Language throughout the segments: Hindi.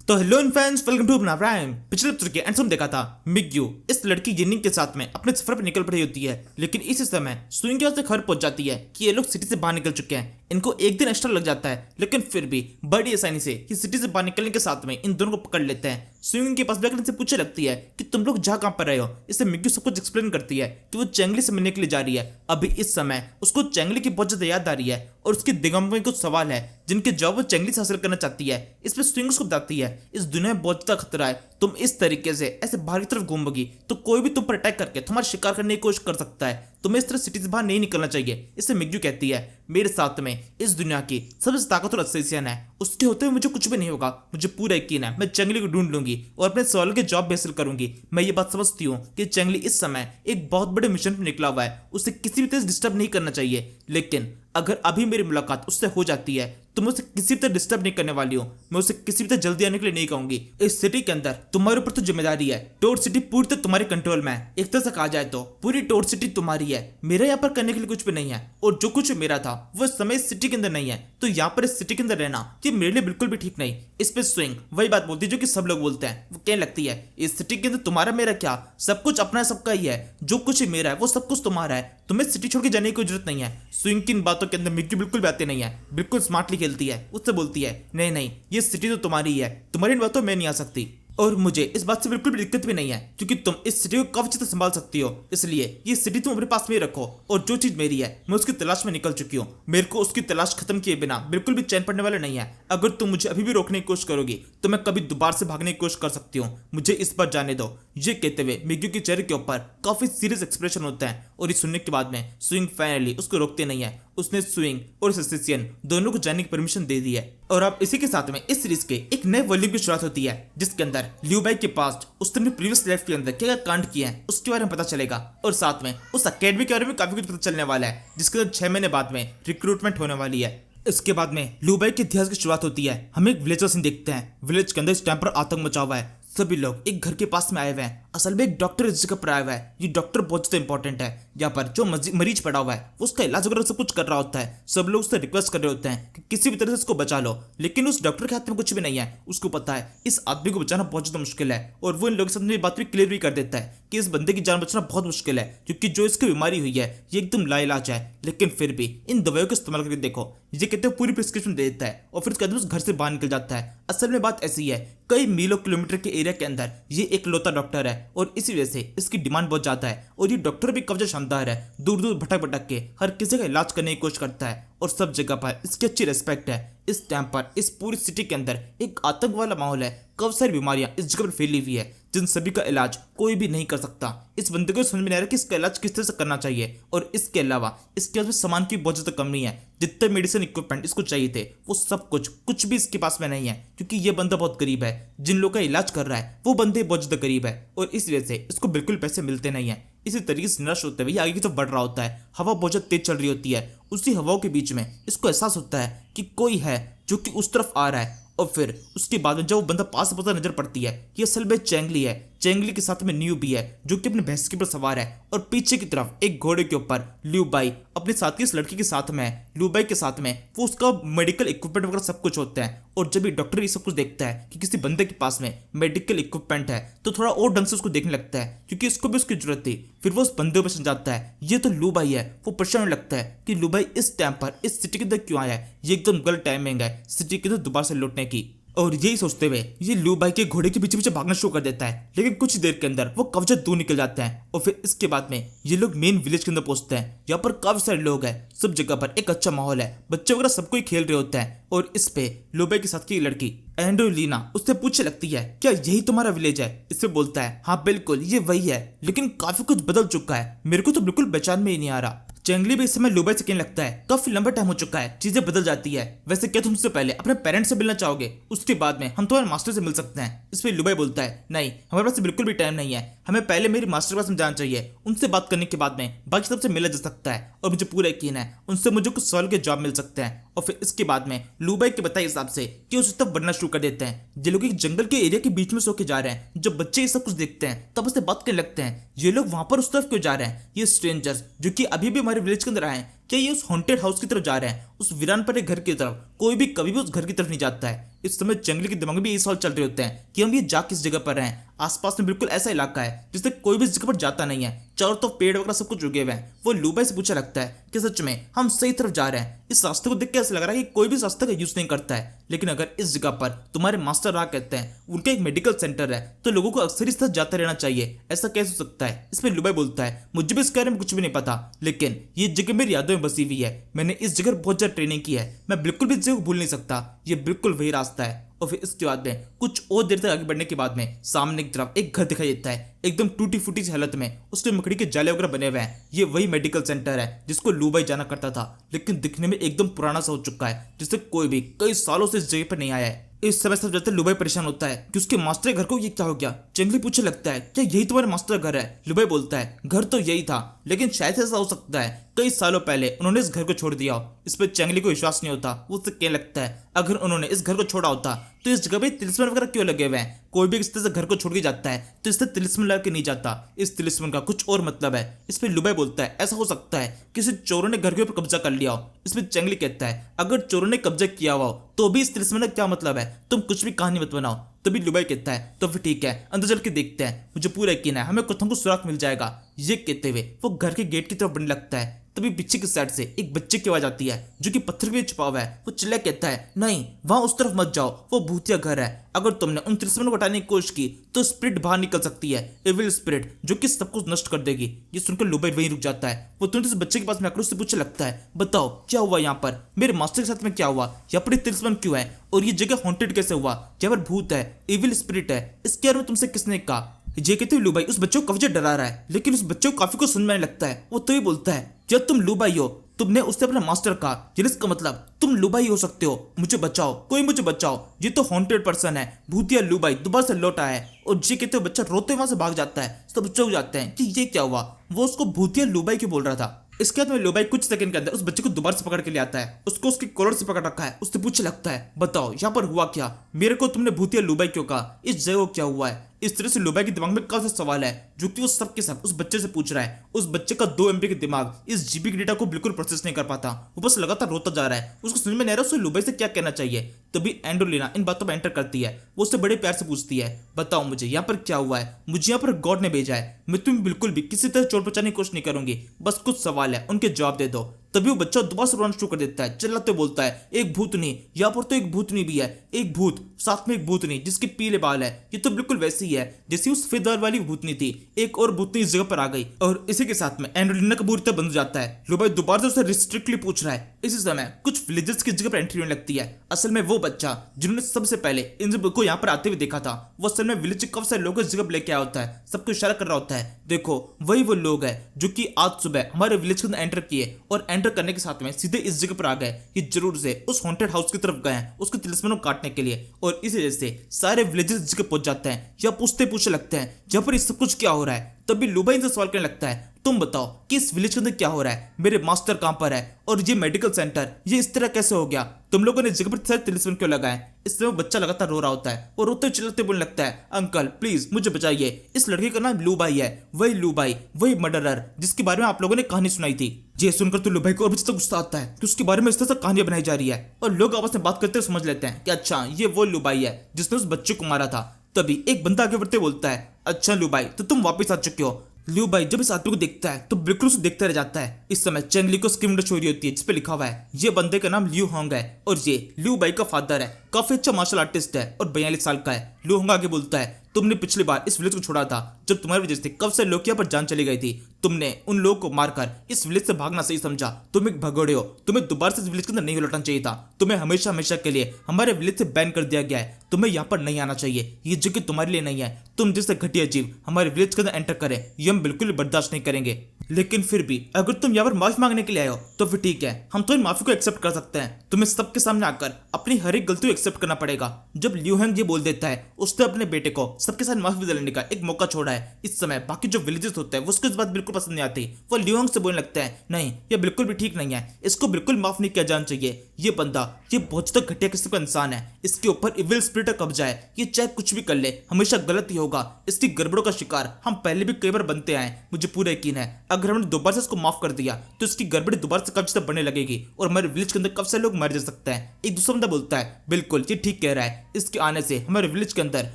तो हेलो फ्रेंड्स, वेलकम टू अपना प्राइम। पिछले एपिसोड के एंड देखा था मिग्यू इस लड़की येनिंग के साथ में अपने सफर पर निकल पड़ी होती है, लेकिन इसी समय सुइंग के पास खबर पहुंच जाती है कि ये लोग सिटी से बाहर निकल चुके हैं। इनको एक दिन एक्स्ट्रा लग जाता है, लेकिन फिर भी बड़ी आसानी से ये सिटी से बाहर निकलने के साथ में इन दोनों को पकड़ लेते हैं। सुइंग के पास जाकर इनसे पूछने लगती है कि तुम लोग जहाँ कहाँ पर रहे हो। इससे मिग्यू सब कुछ एक्सप्लेन करती है कि वो चेंगली से मिलने के लिए जा रही है। अभी इस समय उसको चेंगली की बहुत ज्यादा याद आ रही है और उसके दिमाग में कुछ सवाल है जिनके जवाब वो चेंगली से हासिल करना चाहती है। इस पर स्विंग उसको बताती है इस दुनिया में बहुत ज्यादा खतरा है, तुम इस तरीके से ऐसे बाहर की तरफ घूमोगी तो कोई भी तुम पर अटैक करके तुम्हारा शिकार करने की कोशिश कर सकता है, तुम्हें इस तरह सिटी से बाहर नहीं निकलना चाहिए। इससे मिग्यू कहती है मेरे साथ में इस दुनिया की सबसे ताकतवर असिस्टेंट है, उसके होते हुए मुझे कुछ भी नहीं होगा। मुझे पूरा यकीन है मैं चेंगली को ढूंढ लूंगी और अपने सवाल के जवाब हासिल करूंगी। मैं ये बात समझती हूँ कि चेंगली इस समय एक बहुत बड़े मिशन पर निकला हुआ है, उसे किसी भी तरह से डिस्टर्ब नहीं करना चाहिए। लेकिन अगर अभी मेरी मुलाकात उससे हो जाती है तो मैं उसे किसी भी तरह डिस्टर्ब नहीं करने वाली हूँ। मैं उसे किसी भी तरह जल्दी आने के लिए नहीं कहूंगी। इस सिटी के अंदर तुम्हारे ऊपर तो जिम्मेदारी है, टोर सिटी पूरी तरह तुम्हारे कंट्रोल में है। एक तरह से कहा जाए तो पूरी टोर सिटी तुम्हारी है, मेरा यहाँ पर करने के लिए कुछ भी नहीं है। और जो कुछ मेरा था वो इस समय इस सिटी के अंदर नहीं है, तो यहाँ पर इस सिटी के अंदर रहना ये मेरे लिए बिल्कुल भी ठीक नहीं। इस पे स्विंग वही बात बोलती है जो कि सब लोग बोलते हैं। वो कहने लगती है इस सिटी के अंदर तुम्हारा मेरा क्या, सब कुछ अपना सबका ही है, जो कुछ मेरा है वो सब कुछ तुम्हारा है, तुम्हें सिटी छोड़ के जाने की जरूरत नहीं है। स्विंग की इन बातों के अंदर मिग्यू बिल्कुल भी आती नहीं है, बिल्कुल स्मार्टली खेलती है। उससे बोलती है नहीं नहीं, ये सिटी तो तुम्हारी ही है, तुम्हारी इन बातों में नहीं आ सकती। और मुझे इस बात से बिल्कुल भी दिक्कत भी नहीं है क्योंकि तुम इस सिटी को काफी अच्छे से संभाल सकती हो, इसलिए ये सिटी तुम अपने पास में रखो। और जो चीज मेरी है मैं उसकी तलाश में निकल चुकी हूँ, मेरे को उसकी तलाश खत्म किए बिना बिल्कुल भी चैन पड़ने वाला नहीं है। अगर तुम मुझे अभी भी रोकने की कोशिश करोगी तो मैं कभी दोबारा से भागने की कोशिश कर सकती हूँ, मुझे इस बार जाने दो। ये कहते हुए मिग्यू के चेहरे के ऊपर काफी सीरियस एक्सप्रेशन होता है और ये सुनने के बाद में स्विंग फाइनली उसको रोकते नहीं है। उसने स्विंग और असिस्टेंट दोनों को जाने की परमिशन दे दी है। और अब इसी के साथ में इस सीरीज के एक नए वॉल्यूम की शुरुआत होती है जिसके अंदर लियू बाई के पास उसने प्रीवियस लाइफ के अंदर क्या कांड किए हैं उसके बारे में पता चलेगा। और साथ में उस अकेडमी के बारे में काफी कुछ पता चलने वाला है जिसके अंदर 6 महीने बाद में रिक्रूटमेंट होने वाली है। इसके बाद में लियू बाई के इतिहास की शुरुआत होती है। हम एक विलेज का सीन देखते हैं। विलेज के अंदर इस टाइम पर आतंक मचा हुआ है, सभी लोग एक घर के पास में आए हुए हैं। असल में एक डॉक्टर इस जगह पर आया हुआ है। ये डॉक्टर बहुत ज्यादा इंपॉर्टेंट है। यहाँ पर जो मरीज पड़ा हुआ है उसका इलाज वगैरह सब कुछ कर रहा होता है। सब लोग उससे रिक्वेस्ट कर रहे होते हैं कि किसी भी तरह से इसको बचा लो, लेकिन उस डॉक्टर के हाथ में कुछ भी नहीं है। उसको पता है इस आदमी को बचाना बहुत ज्यादा मुश्किल है और वो इन लोगों के सामने बात भी क्लियर भी कर देता है कि इस बंदे की जान बचना बहुत मुश्किल है क्योंकि जो इसकी बीमारी हुई है ये एकदम लाइलाज है। लेकिन फिर भी इन दवाइयों का इस्तेमाल करके देखो, ये कहते हैं पूरी प्रिस्क्रिप्शन दे देता है और फिर उसके बाद उस घर से बाहर निकल जाता है। असल में बात ऐसी है, कई मीलों किलोमीटर के एरिया के अंदर ये एक लौता डॉक्टर है और इसी वजह से इसकी डिमांड बहुत ज्यादा है। और ये डॉक्टर भी काफी शानदार है, दूर दूर भटक भटक के हर किसी का इलाज करने की कोशिश करता है और सब जगह पर इसकी अच्छी रिस्पेक्ट है। इस टाइम पर इस पूरी सिटी के अंदर एक आतंक वाला माहौल है, काफी सारी बीमारियां इस जगह पर फैली हुई है जिन सभी का इलाज कोई भी नहीं कर सकता। इस बंदे को समझ में नहीं आ रहा कि इसका इलाज किस तरह से करना चाहिए और इसके अलावा इसके पास में सामान की बहुत ज्यादा कमी है। जितने मेडिसिन इक्विपमेंट इसको चाहिए थे वो सब कुछ भी इसके पास में नहीं है क्योंकि ये बंदा बहुत गरीब है। जिन लोगों का इलाज कर रहा है वो बंदे बहुत ज्यादा गरीब है और इस वजह से इसको बिल्कुल पैसे मिलते नहीं है। इसी तरीके से निराश होते हुए आगे की तरफ बढ़ रहा होता है। हवा बहुत ज्यादा तेज चल रही होती है। उसी हवाओं के बीच में इसको एहसास होता है कि कोई है जो कि उस तरफ आ रहा है। और फिर उसके बाद में जब वो बंदा पास से पता नजर पड़ती है कि असल में चेंगली है। चेंगली के साथ में न्यू भी है जो कि अपने भैंस के ऊपर सवार है और पीछे की तरफ एक घोड़े के ऊपर लियू बाई अपने साथ की इस लड़की के साथ में है। लियू बाई के साथ में वो उसका मेडिकल इक्विपमेंट वगैरह सब कुछ होता है और जब ये डॉक्टर ये सब कुछ देखता है कि किसी बंदे के पास में मेडिकल इक्विपमेंट है तो थोड़ा और ढंग से उसको देखने लगता है क्योंकि उसको भी उसकी जरूरत थी। फिर वो उस बंदे पर समझ जाता है ये तो लियू बाई है। वो परेशान होने लगता है कि लियू बाई इस टाइम पर इस सिटी के अंदर क्यों आया है, ये एकदम गलत टाइमिंग है सिटी के अंदर दोबारा से लौटने की। और यही सोचते हुए ये लियू बाई के घोड़े के पीछे पीछे भागना शुरू कर देता है, लेकिन कुछ देर के अंदर वो कब्जा दूर निकल जाता है। और फिर इसके बाद में ये लोग मेन विलेज के अंदर पहुंचते हैं। यहाँ पर काफी सारे लोग हैं, सब जगह पर एक अच्छा माहौल है, बच्चे वगैरह सब कोई खेल रहे होते हैं। और इस पे लियू बाई के साथ की लड़की एंड्रोलिना उससे पूछने लगती है क्या यही तुम्हारा विलेज है। इससे बोलता है हाँ बिल्कुल ये वही है, लेकिन काफी कुछ बदल चुका है, मेरे को तो बिल्कुल पहचान में ही नहीं आ रहा। चेंगली भी इस समय लियू बाई से कहने लगता है काफी लंबा टाइम हो चुका है, चीजें बदल जाती है। वैसे क्या तुमसे पहले अपने पेरेंट्स से मिलना चाहोगे, उसके बाद में हम तुम्हारे मास्टर से मिल सकते हैं। इस पे लियू बाई बोलता है नहीं, हमारे पास बिल्कुल भी टाइम नहीं है, हमें पहले मेरी मास्टर के पास जाना चाहिए, उनसे बात करने के बाद में बाकी सबसे मिला जा सकता है और मुझे पूरा यकीन है उनसे मुझे कुछ सवाल के जवाब मिल सकते हैं। और फिर इसके बाद में लियू बाई के बताए हिसाब से कि उस तरफ बढ़ना शुरू कर देते हैं। ये लोग एक जंगल के एरिया के बीच में सो के जा रहे हैं। जब बच्चे ये सब कुछ देखते हैं तब उससे बात करने लगते हैं ये लोग वहां पर उस तरफ क्यों जा रहे हैं। ये स्ट्रेंजर्स जो कि अभी भी हमारे विलेज के अंदर आए हैं क्या ये उस हॉन्टेड हाउस की तरफ जा रहे हैं, उस वीरान पड़े घर की तरफ? कोई भी कभी भी उस घर की तरफ नहीं जाता है। इस समय जंगली के दिमाग में भी यही सवाल चल रहे होते हैं कि हम ये जा किस जगह पर हैं। आसपास में बिल्कुल ऐसा इलाका है जिससे कोई भी इस जगह पर जाता नहीं है, चारों तो पेड़ वगैरह सब कुछ उगे हुए हैं। वो लूबाई से पूछा लगता है कि सच में हम सही तरफ जा रहे हैं? इस रास्ते को देख के ऐसा लग रहा है कि कोई भी इस रास्ते का यूज नहीं करता है। लेकिन अगर इस जगह पर तुम्हारे मास्टर राह कहते हैं उनका एक मेडिकल सेंटर है, तो लोगों को अक्सर इस तरह जाते रहना चाहिए। ऐसा कैसे हो सकता है? इसमें लुबाई बोलता है मुझे भी इस बारे में कुछ भी नहीं पता, लेकिन ये जगह मेरी यादों में बसी हुई है। मैंने इस जगह बहुत ज्यादा ट्रेनिंग की है, मैं बिल्कुल भी इस जगह को भूल नहीं सकता। ये बिल्कुल वही रास्ता है। और फिर इसके बाद में कुछ और देर तक आगे बढ़ने के बाद में सामने की तरफ एक घर दिखाई देता है, एकदम टूटी फूटी सी हालत में। उसके मकड़ी के जाले वगैरह बने हुए हैं। ये वही मेडिकल सेंटर है जिसको लूबाई जाना करता था, लेकिन दिखने में एकदम पुराना सा हो चुका है, जिससे कोई भी कई सालों से इस जगह पर नहीं आया है। इस समय सब जाते लुबाई परेशान होता है कि उसके मास्टर के घर को ये क्या हो गया। जंगली पूछे लगता है क्या यही तुम्हारे मास्टर का घर है? लुबाई बोलता है घर तो यही था, लेकिन शायद ऐसा हो सकता है कई सालों पहले उन्होंने इस घर को छोड़ दिया हो। इस पर चंगली को विश्वास नहीं होता। वो उससे कहने लगता है अगर उन्होंने इस घर को छोड़ा होता तो इस जगह पे तिलिस्मन वगैरह क्यों लगे हुए हैं? कोई भी इस तरह से घर को छोड़ के जाता है तो इससे तिलिस्मन लगा के नहीं जाता। इस तिलिस्मन का कुछ और मतलब है। इस पर लुबाई बोलता है ऐसा हो सकता है किसी चोरों ने घर के ऊपर कब्जा कर लिया हो। इसमें चंगली कहता है अगर चोरों ने कब्जा किया हुआ हो तो भी इस तिलिस्मन का क्या मतलब है? तुम कुछ भी कहानी मत बनाओ। तभी लुबाई कहता है तो फिर ठीक है, अंदर चल के देखते हैं, मुझे पूरा यकीन है हमें कुछ हमको सुराग मिल जाएगा। ये कहते हुए वो घर के गेट की तरफ बढ़ने लगता है। तभी पीछे की साइड से एक बच्चे की आवाज आती है जो कि पत्थर के छुपा हुआ है। वो चिल्ला कहता है नहीं, वहां उस तरफ मत जाओ, वो भूतिया घर है। अगर तुमने उन तिलिस्मन को हटाने की कोशिश की तो स्पिरिट बाहर निकल सकती है, एविल स्पिरिट जो कि सब कुछ नष्ट कर देगी। ये सुनकर लुबाई वहीं रुक जाता है। वो तुरंत इस बच्चे के पास में आकर उससे पूछने लगता है बताओ क्या हुआ यहाँ पर? मेरे मास्टर के साथ में क्या हुआ? यहाँ पर तिलिस्मन क्यों है? और ये जगह हॉन्टेड कैसे हुआ? यहाँ पर भूत है, एविल स्पिरिट है, इसके बारे में तुमसे किसने कहा? ये कहते हुए लुबाई उस बच्चे को काफी डरा रहा है, लेकिन उस बच्चे को काफी कुछ समझ में आने लगता है। वो तो ही बोलता है जब तुम लुबाई हो, तुमने उससे अपना मास्टर कहा, जिसका मतलब तुम लुबाई हो सकते हो। मुझे बचाओ, कोई मुझे बचाओ, ये तो हॉन्टेड पर्सन है, भूतिया लुबाई दोबारा से लौट आया है। और ये कहते हुए बच्चा रोते वहां से भाग जाता है। सब चौंक जाते हैं कि ये क्या हुआ। वो उसको भूतिया लुबाई क्यों बोल रहा था। इसके बाद में लुबाई कुछ सेकंड के अंदर उस बच्चे को दोबारा से पकड़ के ले आता है। उसको उसके कॉलर से पकड़ रखा है। उससे पूछने लगता है बताओ यहाँ पर हुआ क्या? मेरे को तुमने भूतिया लुबाई क्यों कहा? इस जगह क्या हुआ है? इस तरह से लुबाई के दिमाग में काफी सवाल है जो कि वो सब के सब उस बच्चे से पूछ रहा है। उस बच्चे का 2 MB का दिमाग इस जीबी के डेटा को बिल्कुल प्रोसेस नहीं कर पाता। वो बस लगातार रोता जा रहा है। उसको समझ में नहीं आ रहा उसे लुबाई से क्या कहना चाहिए। तभी एंडोलिना इन बातों में एंटर करती है। वो उससे बड़े प्यार से पूछती है बताओ मुझे यहाँ पर क्या हुआ है? मुझे यहाँ पर गॉड ने भेजा है। मैं तुम्हें बिल्कुल भी किसी तरह चोट पहुंचाने की कोशिश नहीं करूंगी, बस कुछ सवाल है उनके जवाब दे दो। तभी वो बच्चा दोबारा से रोना शुरू कर देता है, चिल्लाते बोलता है एक भूतनी, यहाँ पर तो एक भूतनी भी है, एक भूत साथ में एक भूतनी जिसके पीले बाल है। ये तो बिल्कुल वैसी ही है जैसी उस सफेद बाल वाली भूतनी थी। एक और भूतनी इस जगह पर आ गई और इसी के साथ में एंडोलिना का बुरी तरह बंद हो जाता है। लुबाई दोबारा से उसे रिस्ट्रिक्टली पूछ रहा है। इसी समय कुछ विलेजर्स की जगह पर एंट्री होने लगती है। असल में वो बच्चा जिन्होंने सबसे पहले इन को यहाँ पर आते हुए देखा था, वो असल में विलेज के काफी सारे लोगों इस जगह लेके आया होता है। सबको इशारा कर रहा होता है देखो वही वो लोग हैं जो कि आज सुबह हमारे विलेज के अंदर एंटर किए और एंटर करने के साथ में सीधे इस जगह पर आ गए। ये जरूर से उस हॉन्टेड हाउस की तरफ गए हैं उसके तिलिस्मन को काटने के लिए। और इसी वजह से सारे विलेजर्स इस जगह पहुंच जाते हैं या पूछते लगते हैं जहां पर इस सब कुछ क्या हो रहा है। तभी लुबाई इनसे सवाल करने लगता है तुम बताओ कि इस विलेज के अंदर क्या हो रहा है? मेरे मास्टर कहां पर है? और ये मेडिकल सेंटर ये इस तरह कैसे हो गया? तुम लोगों ने इस जगह पर सारे तिलिस्मन क्यों लगाए? इस समय बच्चा लगातार रो रहा होता है और रोते चिल्लाते बोलने लगता है अंकल प्लीज मुझे बचाइए। इस लड़के का नाम लुबाई है, वही लुबाई वही मर्डरर जिसके बारे में आप लोगों ने कहानी सुनाई थी। ये सुनकर तो लुबाई को और भी ज्यादा गुस्सा आता है कि उसके बारे में इस तरह से कहानियां बनाई जा रही है और लोग आपस में बात करते हुए समझ लेते हैं कि अच्छा ये वो लुबाई है जिसने उस बच्चे को मारा था। तभी एक बंदा आगे बढ़ते बोलता है अच्छा लुबाई तो तुम वापस आ चुके हो। लुबाई जब इस आदमी को देखता है तो बिल्कुल उसे देखता रह जाता है। इस समय चेंगली को स्क्रीन विंडो चोरी होती है जिसपे लिखा हुआ है ये बंदे का नाम लियू होंग है और ये लुबाई का फादर है, काफी अच्छा मार्शल आर्टिस्ट है और 42 साल का है। लियू होंग आगे बोलता है तुमने पिछली बार इस विलेज को छोड़ा था जब तुम्हारी वजह से कब से लोग यहाँ पर जान चली गई थी। तुमने उन लोगों को मारकर इस विलेज से भागना सही समझा। तुम एक भगोड़े हो, तुम्हें दोबारा से इस विलेज के अंदर नहीं लौटना चाहिए था। तुम्हें हमेशा हमेशा के लिए हमारे विलेज से बैन कर दिया गया है। तुम्हें यहाँ पर नहीं आना चाहिए, ये जगह तुम्हारे लिए नहीं है। तुम जैसे घटिया जीव हमारे विलेज के अंदर एंटर करें ये हम बिल्कुल बर्दाश्त नहीं करेंगे। लेकिन फिर भी अगर तुम यहाँ पर माफी मांगने के लिए आए हो तो फिर ठीक है, हम तुम्हारी माफी को एक्सेप्ट कर सकते हैं। तुम्हें सबके सामने आकर अपनी हर एक गलती को एक्सेप्ट करना पड़ेगा। जब लियू होंग ये बोल देता है उसने अपने बेटे को सबके साथ माफी दिलाने का एक मौका छोड़ा है। इस समय बाकी जो विलेजेस होते हैं उसको इस बात बिल्कुल पसंद नहीं आती। वो लियू होंग से बोलने लगता है नहीं ये बिल्कुल भी ठीक नहीं है, इसको बिल्कुल माफ नहीं किया जाना चाहिए। ये बंदा ये बहुत ज्यादा घटिया किस्म का इंसान है, इसके ऊपर इविल स्पिरिट का कब्जा है। ये चाहे कुछ भी कर ले हमेशा गलत ही होगा। इसकी गड़बड़ों का शिकार हम पहले भी कई बार बनते आए, मुझे पूरा यकीन है। अगर हमने दोबारा से इसको माफ कर दिया तो इसकी गड़बड़ी दोबारा से कब से बढ़ने लगेगी और हमारे विलेज के अंदर कब से लोग मर जा सकते हैं। एक दूसरा बंदा बोलता है बिल्कुल ये ठीक कह रहा है, इसके आने से हमारे विलेज के अंदर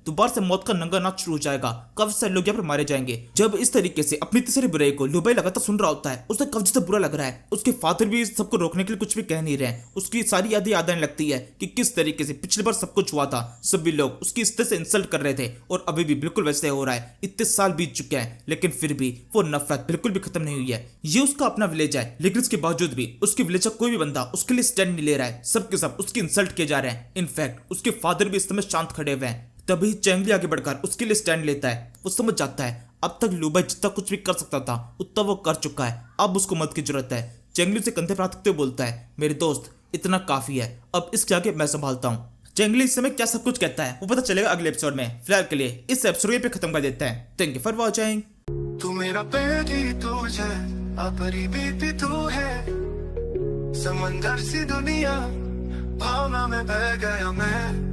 दोबारा से मौत का नंगा नाच शुरू हो जाएगा, कब से लोग यहाँ पर मारे जाएंगे। जब इस तरीके से अपनी तीसरी बुराई को लुबाई लगातार सुन रहा होता है, उसे कब से बुरा लग रहा है। उसके फादर भी सबको रोकने के लिए कुछ भी कह नहीं रहे हैं। उसकी सारी यादें याद आने लगती है कि किस तरीके से पिछली बार सब कुछ हुआ था, सभी लोग उसकी इस तरह से इंसल्ट कर रहे थे और अभी भी बिल्कुल वैसे हो रहा है। इतने साल बीत चुके हैं लेकिन फिर भी वो नफरत बिल्कुल भी खत्म नहीं हुई है। ये उसका अपना विलेज है लेकिन इसके बावजूद भी उसके विलेज का कोई भी बंदा उसके लिए स्टैंड नहीं ले रहा है, सबके सब उसकी इंसल्ट किए जा रहे हैं। इनफैक्ट उसके फादर भी इस समय शांत खड़े हुए हैं। तभी चैंगली आगे बढ़कर उसके लिए स्टैंड लेता है। वो समझ जाता है अब तक लुबाई जितना कुछ भी कर सकता था उतना वो कर चुका है, अब उसको मदद की जरूरत है। चैंगली से कंधे पर हाथ रखते हुए बोलता है मेरे दोस्त इतना काफी है, अब इसके आगे मैं संभालता हूँ। चैंगली इस समय क्या सब कुछ कहता है वो पता चलेगा अगले एपिसोड में। फिलहाल के लिए इस एपिसोड पे खत्म कर देते हैं। Thank you for watching. तू मेरा बेटी तुझे अपनी बेटी तू है, समंदर सी दुनिया भावना में बह गया मैं।